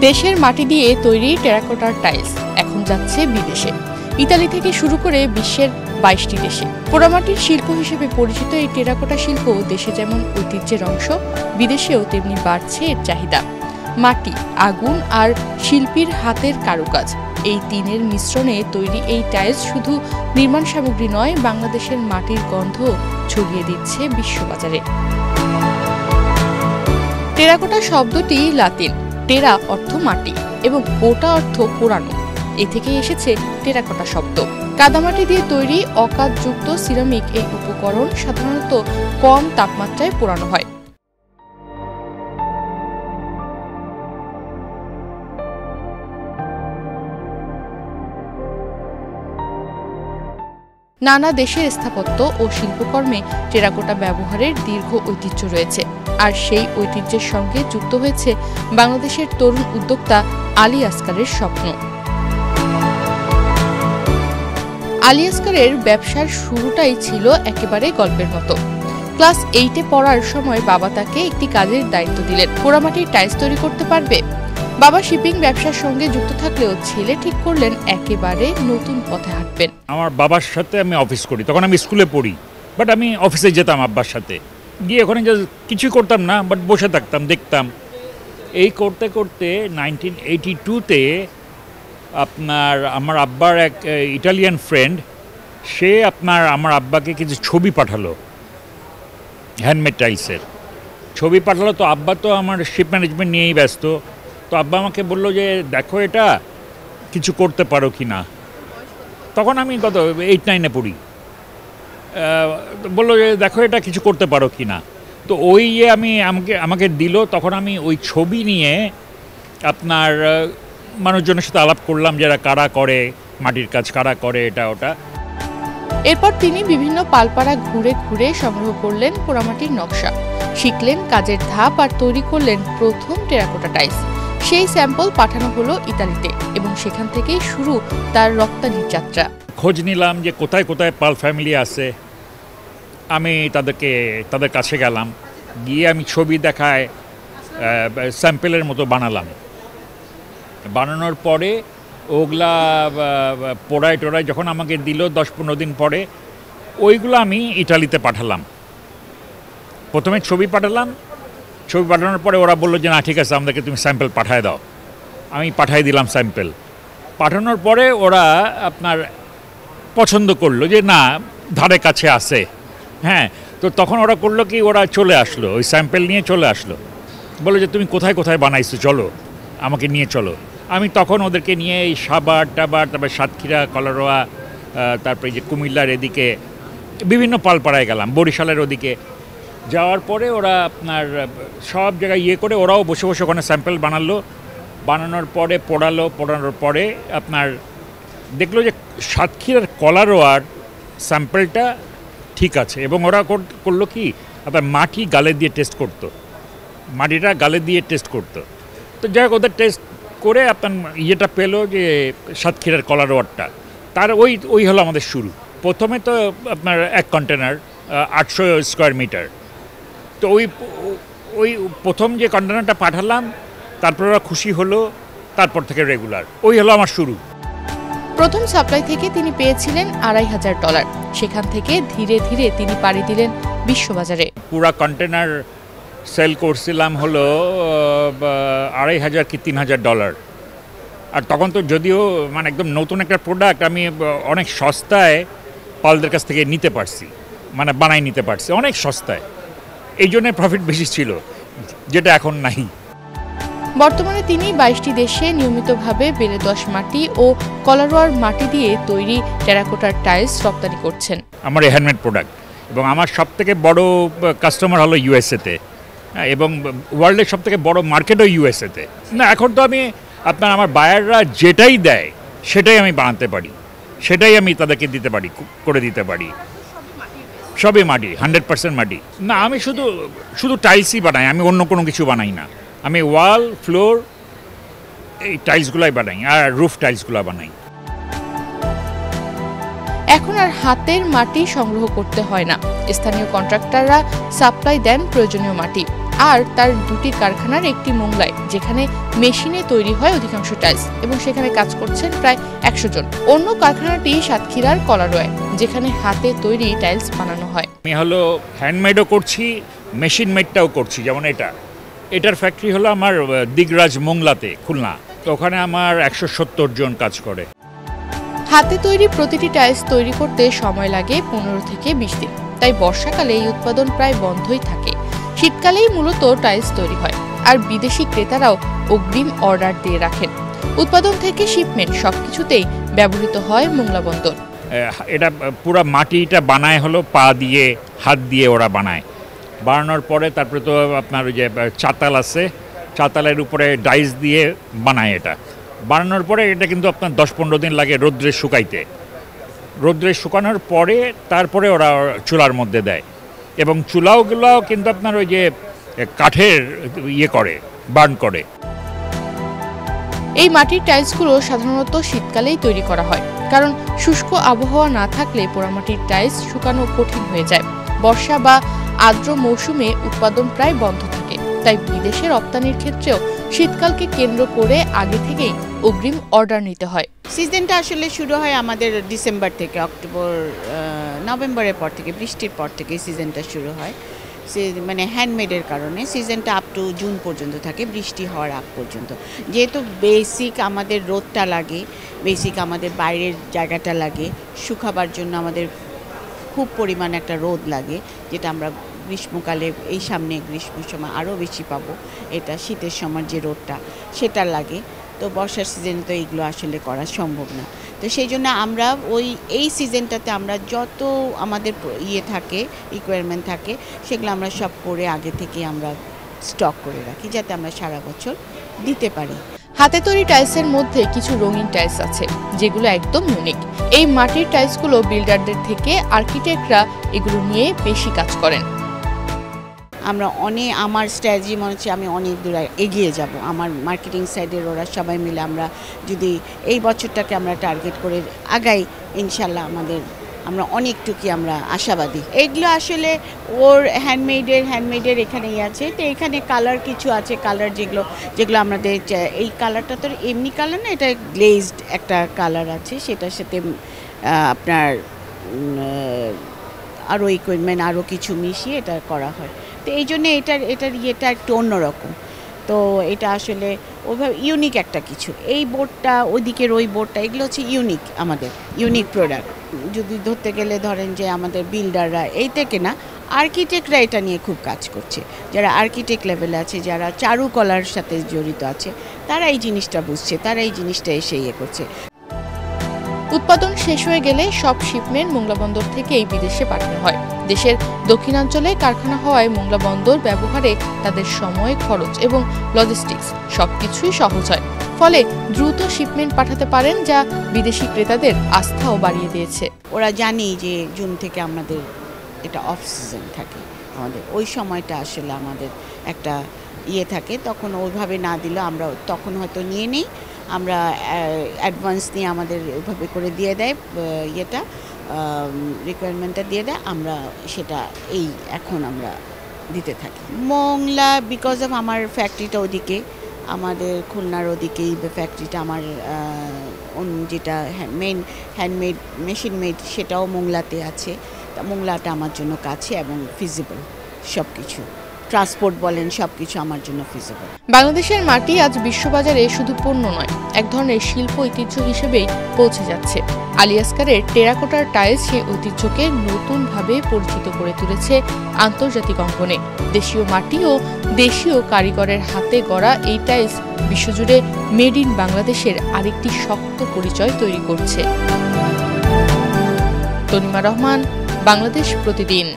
দেশের মাটি দিয়ে তৈরি টেরাকোটার টাইলস এখন যাচ্ছে বিদেশে। ইতালি থেকে শুরু করে বিশ্বের ২২টি দেশে। পোড়ামাটির শিল্প হিসেবে পরিচিত এই টেরাকোটা শিল্প দেশে যেমন ঐতিহ্যের অংশ, বিদেশেও তেমনি বাড়ছে এর চাহিদা। মাটি, আগুন আর শিল্পীর হাতের কারুকাজ, এই তিনের মিশ্রণে তৈরি এই টাইলস শুধু নির্মাণ সামগ্রী নয়, বাংলাদেশের মাটির গন্ধ ছড়িয়ে দিচ্ছে বিশ্ববাজারে। টেরাকোটা শব্দটি লাতিন, টেরা অর্থ মাটি এবং কোটা অর্থ পোড়ানো। এ থেকে এসেছে টেরাকোটা শব্দ। কাদামাটি দিয়ে তৈরি অকাজযুক্ত সিরামিক এই উপকরণ সাধারণত কম তাপমাত্রায় পোড়ানো হয়। নানা দেশের স্থাপত্য ও শিল্পকর্মে টেরাকোটা ব্যবহারের দীর্ঘ ঐতিহ্য রয়েছে, আর সেই ঐতিহ্যের সঙ্গে যুক্ত হয়েছে বাংলাদেশের তরুণ উদ্যোক্তা আলী আসকারের স্বপ্ন। আলী আসকারের ব্যবসার শুরুটাই ছিল একেবারে গল্পের মতো। ক্লাস 8-এ পড়ার সময় বাবা তাকে একটি কাজের দায়িত্ব দিলেন। পোড়ামাটির টাইলস তৈরি করতে পারবে। বাবা শিপিং ব্যবসার সঙ্গে যুক্ত থাকলেও ছেলে ঠিক করলেন একেবারে নতুন পথে হাঁটবেন। আমার বাবার সাথে আমি অফিস করি, তখন আমি স্কুলে পড়ি, বাট আমি অফিসে যেতাম আব্বার সাথে গিয়ে। ওখানে কিছুই করতাম না, বাট বসে থাকতাম, দেখতাম। এই করতে করতে 1982-তে আমার আব্বার এক ইটালিয়ান ফ্রেন্ড, সে আমার আব্বাকে কিছু ছবি পাঠালো, হ্যান্ডমেড টাইলসের ছবি পাঠালো। তো আব্বা তো আমার শিপ ম্যানেজমেন্ট নিয়েই ব্যস্ত। তো আব্বা আমাকে বললো যে দেখো এটা কিছু করতে পারো কি না। তখন আমি 8-9-এ পড়ি। বললো যে দেখো এটা কিছু করতে পারো কি না। তো ওই আমাকে দিল। তখন আমি ওই ছবি নিয়ে মানুষজনের সাথে আলাপ করলাম, যারা কারা করে, মাটির কাজ কারা করে, এটা ওটা। এরপর তিনি বিভিন্ন পালপাড়া ঘুরে ঘুরে সংগ্রহ করলেন পোড়ামাটির নকশা, শিখলেন কাজের ধাপ আর তৈরি করলেন প্রথম টেরাকোটা টাইলস। সেই স্যাম্পল পাঠানো হলো ইতালিতে এবং সেখান থেকেই শুরু তার রপ্তানির যাত্রা। খোঁজ নিলাম যে কোথায় কোথায় পাল ফ্যামিলি আছে। আমি তাদের কাছে গেলাম, গিয়ে আমি ছবি দেখায় স্যাম্পেলের মতো বানানোর পরে ওগুলা পোড়ায় টোড়ায় যখন আমাকে দিল 10-15 দিন পরে, ওইগুলো আমি ইটালিতে পাঠালাম। প্রথমে ছবি পাঠানোর পরে ওরা বললো যে না ঠিক আছে, আমাদেরকে তুমি স্যাম্পেল পাঠায় দাও। আমি পাঠিয়ে দিলাম স্যাম্পেল। পাঠানোর পরে ওরা পছন্দ করলো যে না ধারে কাছে আছে। হ্যাঁ, তো তখন ওরা করলো কি, ওরা চলে আসলো, ওই স্যাম্পেল নিয়ে চলে আসলো। বললো যে তুমি কোথায় কোথায় বানাইছো, চলো আমাকে নিয়ে চলো। আমি তখন ওদেরকে নিয়ে এই সাভার টাবার, তারপরে সাতক্ষীরা, কলারোয়া, তারপরে যে কুমিল্লার এদিকে বিভিন্ন পালপাড়ায় গেলাম, বরিশালের ওদিকে যাওয়ার পরে ওরা সব জায়গায় করে ওরাও বসে বসে ওখানে স্যাম্পেল বানানোর পরে পোড়ানোর পরে দেখলো যে সাতক্ষীরার কলারোয়ার স্যাম্পেলটা ঠিক আছে। এবং ওরা করলো কি, মাটিটা গালে দিয়ে টেস্ট করতো। তো যাই হোক, ওদের টেস্ট করে ইয়েটা পেলো যে সাতক্ষীরার কলারোয়ারটা, তার ওই হলো আমাদের শুরু। প্রথমে তো এক কন্টেনার 800 স্কোয়ার মিটার। তো ওই প্রথম যে কন্টেনারটা পাঠালাম, তারপর ওরা খুশি হলো, তারপর থেকে রেগুলার। ওই হলো আমার শুরু। প্রথম সাপ্লাই থেকে তিনি পেয়েছিলেন $2500। সেখান থেকে ধীরে ধীরে তিনি পাড়ি দিলেন বিশ্ববাজারে। পুরা কন্টেনার সেল করছিলাম হলো $2500 কি $3000। আর তখন তো যদিও একদম নতুন একটা প্রোডাক্ট, আমি অনেক সস্তায় পালদের কাছ থেকে নিতে পারছি, বানাই নিতে পারছি অনেক সস্তায়। এই জন্য প্রফিট বেশি ছিল, যেটা এখন নাই। বর্তমানে তিনি 22টি দেশে নিয়মিতভাবে বেলে-দোআঁশ মাটি ও কলারোয়ার মাটি দিয়ে তৈরি টেরাকোটার টাইলস রপ্তানি করছেন। আমার এই হ্যান্ডমেড প্রোডাক্ট, এবং আমার সবথেকে বড় কাস্টমার হলো ইউএসএতে, এবং ওয়ার্ল্ডের সবথেকে বড় মার্কেটও ইউএসএতে। না, এখন তো আমি আমার বায়াররা যেটাই দেয় সেটাই আমি বানাতে পারি, সেটাই আমি তাদেরকে করে দিতে পারি। সবই মাটি, 100% মাটি। না, আমি শুধু টাইলসই বানাই, আমি অন্য কোনো কিছু বানাই না। আমি ওয়াল, ফ্লোর, এই টাইলসগুলাই বানাই, আর রুফ টাইলসগুলো বানাই। এখন আর হাতের মাটি সংগ্রহ করতে হয় না, স্থানীয় কন্ট্রাক্টররা সাপ্লাই দেন প্রয়োজনীয় মাটি। আর তার দুটি কারখানার একটি মোংলায়, যেখানে মেশিনে তৈরি হয় অধিকাংশ টাইলস, এবং সেখানে কাজ করছেন প্রায় 100 জন। অন্য কারখানাটি সাতক্ষীরার কলারোয়ায়, যেখানে হাতে তৈরি টাইলস বানানো হয়। আমি হলো হ্যান্ডমেডও করছি, মেশিন মেডটাও করছি। যেমন এটার ফ্যাক্টরি হলো আমার দিগরাজ মোংলাতে, খুলনা। তো ওখানে আমার 170 জন কাজ করে। হাতে তৈরি প্রতিটি টাইলস তৈরি করতে সময় লাগে 15 থেকে 20 দিন। তাই বর্ষাকালে এই উৎপাদন প্রায় বন্ধই থাকে। শীতকালেই মূলত টাইলস তৈরি হয়, আর বিদেশি ক্রেতারাও অগ্রিম অর্ডার দিয়ে রাখেন। উৎপাদন থেকে শিপমেন্ট সবকিছুতেই ব্যবহৃত হয় মোংলা বন্দর। এটা পুরো মাটিটা বানায় হলো পা দিয়ে, হাত দিয়ে ওরা বানায়। বানানোর পরে তারপরে তো আপনার ওই যে চাতাল আছে, চাতালের উপরে ডাইস দিয়ে বানায়। এটা বানানোর পরে এটা কিন্তু আপনার 10-15 দিন লাগে রৌদ্রে শুকাইতে। রৌদ্রে শুকানোর পরে তারপরে ওরা চুলার মধ্যে দেয়, এবং চুলাগুলাও কিন্তু আপনার ওই যে কাঠের করে, বার্ন করে। এই মাটির টাইলসগুলো সাধারণত শীতকালেই তৈরি করা হয়, কারণ শুষ্ক আবহাওয়া না থাকলে পোড়ামাটির টাইলস শুকানো কঠিন হয়ে যায়। বর্ষা বা আর্দ্র মৌসুমে উৎপাদন প্রায় বন্ধ থাকে, তাই বিদেশে রপ্তানির ক্ষেত্রেও শীতকালকে কেন্দ্র করে আগে থেকেই অগ্রিম অর্ডার নিতে হয়। সিজনটা আসলে শুরু হয় আমাদের ডিসেম্বর থেকে, অক্টোবর নভেম্বরের পর থেকে, বৃষ্টির পর থেকে সিজনটা শুরু হয়। মানে হ্যান্ডমেডের কারণে সিজনটা আপ টু জুন পর্যন্ত থাকে, বৃষ্টি হওয়ার আগ পর্যন্ত। যেহেতু বেসিক আমাদের রোদটা লাগে, বেসিক আমাদের বাইরের জায়গাটা লাগে, শুকাবার জন্য আমাদের খুব পরিমাণ একটা রোদ লাগে, যেটা আমরা গ্রীষ্মকালে, এই সামনে গ্রীষ্মের সময় আরও বেশি পাবো। এটা শীতের সময় যে রোদটা সেটা লাগে, তো বর্ষার সিজনে তো এইগুলো আসলে করা সম্ভব না। তো সেই জন্য আমরা এই সিজনটাতে আমরা যত আমাদের থাকে, রিকোয়ারমেন্ট থাকে, সেগুলো আমরা সব করে আগে থেকে আমরা স্টক করে রাখি, যাতে আমরা সারা বছর দিতে পারি। হাতে তৈরি টাইলসের মধ্যে কিছু রঙিন টাইলস আছে, যেগুলো একদম ইউনিক। এই মাটির টাইলসগুলো বিল্ডারদের থেকে আর্কিটেক্টরা এগুলো নিয়ে বেশি কাজ করেন। আমার স্ট্র্যাটেজি মনে হচ্ছে আমি অনেক দূর এগিয়ে যাব। আমার মার্কেটিং সাইডের ওরা সবাই মিলে আমরা যদি এই বছরটাকে আমরা টার্গেট করে আগাই, ইনশাল্লাহ আমরা অনেকটুকু আমরা আশাবাদী। এগুলো আসলে ওর হ্যান্ডমেডের এখানেই আছে। তো এখানে কালার কিছু আছে, কালার যেগুলো আমাদের, এই কালারটা তো এমনি কালার না, এটা গ্লেজড একটা কালার আছে, সেটার সাথে আপনার আরও ইকুইপমেন্ট আরও কিছু মিশিয়ে এটা করা হয়। তো এই জন্যে এটার ইয়েটা একটু অন্যরকম। তো এটা আসলে ওইভাবে ইউনিক একটা কিছু। এই বোর্ডটা, ওইদিকের ওই বোর্ডটা, এগুলো হচ্ছে আমাদের ইউনিক প্রোডাক্ট। যদি ধরতে গেলে ধরেন যে আমাদের বিল্ডাররা এই থেকে না, আর্কিটেক্টরা এটা নিয়ে খুব কাজ করছে। যারা আর্কিটেক্ট লেভেলে আছে, যারা চারুকলার সাথে জড়িত আছে, তারা এই জিনিসটা বুঝছে, তারা এই জিনিসটা এসে করছে। উৎপাদন শেষ হয়ে গেলে সব শিপমেন্ট মোংলা বন্দর থেকেই বিদেশে পাঠানো হয়। দেশের দক্ষিণাঞ্চলে কারখানা হওয়ায় মোংলা বন্দর ব্যবহারে তাদের সময়, খরচ এবং লজিস্টিক্স সবকিছুই সহজ হয়। ফলে দ্রুত শিপমেন্ট পাঠাতে পারেন, যা বিদেশি ক্রেতাদের আস্থাও বাড়িয়ে দিয়েছে। ওরা জানি যে জুন থেকে আমাদের এটা অফ সিজন থাকে, আমাদের ওই সময়টা আসলে আমাদের একটা থাকে, তখন ওইভাবে না দিলেও আমরা তখন হয়তো নিয়ে নিই, আমরা অ্যাডভান্স নিয়ে আমাদের ওইভাবে করে দিয়ে দেয়, রিকোয়ারমেন্টটা দিয়ে দেয়, আমরা সেটা এখন আমরা দিতে থাকি। মোংলা বিকজ অফ আমার ফ্যাক্টরিটা ওদিকে, আমাদের খুলনার ওদিকেই ফ্যাক্টরিটা, আমার যেটা হ্যান্ডমেড মেশিন মেড সেটাও মোংলাতে আছে। তা মোংলাটা আমার জন্য কাছে এবং ফিজিবল, সব কিছু ট্রান্সপোর্ট বলেন, সব কিছু আমার জন্য ফিজিবল। বাংলাদেশের মাটি আজ বিশ্ববাজারে শুধু পণ্য নয়, এক ধরনের শিল্প ঐতিহ্য হিসেবেই পৌঁছে যাচ্ছে। আলী আসকারের টেরাকোটার টাইলস সেই ঐতিহ্যকে নতুনভাবে পরিচিত করে তুলেছে আন্তর্জাতিক অঙ্গনে। দেশীয় মাটি ও দেশীয় কারিগরের হাতে গড়া এই টাইলস বিশ্বজুড়ে মেড ইন বাংলাদেশের আরেকটি শক্ত পরিচয় তৈরি করছে। তনিমা রহমান, বাংলাদেশ প্রতিদিন।